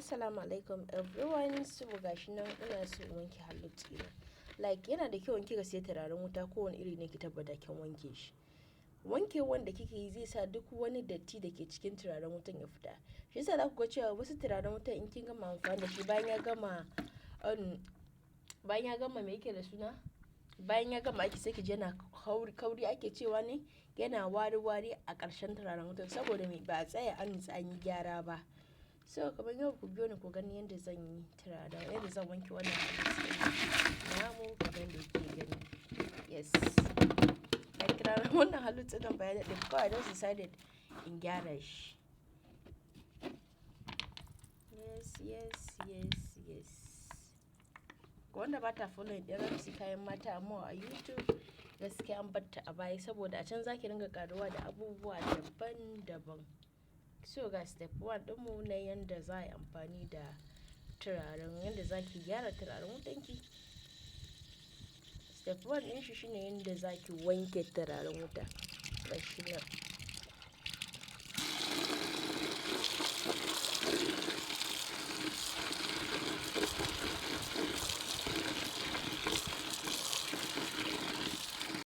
Assalamu alaikum everyone. So gashi nan ina so in wanke halittu na. Like yana da kyau in kika siya turaren wuta kowane iri ne ki tabbata kin wanke shi. Wanke wanda kike yi zai sa duk wani datti da ke cikin turaren wutan ya fita. Shi yasa za ku ga cewa wasu turaren wutan in kin gama amfani da shi bayan ya gama me yake da suna? Bayan ya gama aiki sai ki ji yana kauri ake cewa ne yana wari a ƙarshen turaren wutan saboda me ba a tsaya an nutsa an yi gyara ba. So kamar yau ku biyo ni ku gani yadda zan yi turaren, yadda zan wanke wannan halittu namu kamar yadda kuke gani. Yes. Like turaren wannan halittu nan bayan da kawai I just decided in gyara shi. Yes. Wanda ba ta following ɗin Ramsey kayan mata amma a YouTube gaskiya an batta a baya saboda a can za ki ringa ƙaruwa da abubuwa daban-daban. So ga step 1 ɗinmu na yanda za a yi amfani da turaren, yanda za ki gyara turaren wutanki. Step 1 ɗin shi shine yanda za ki wanke turaren wuta. Gashi nan.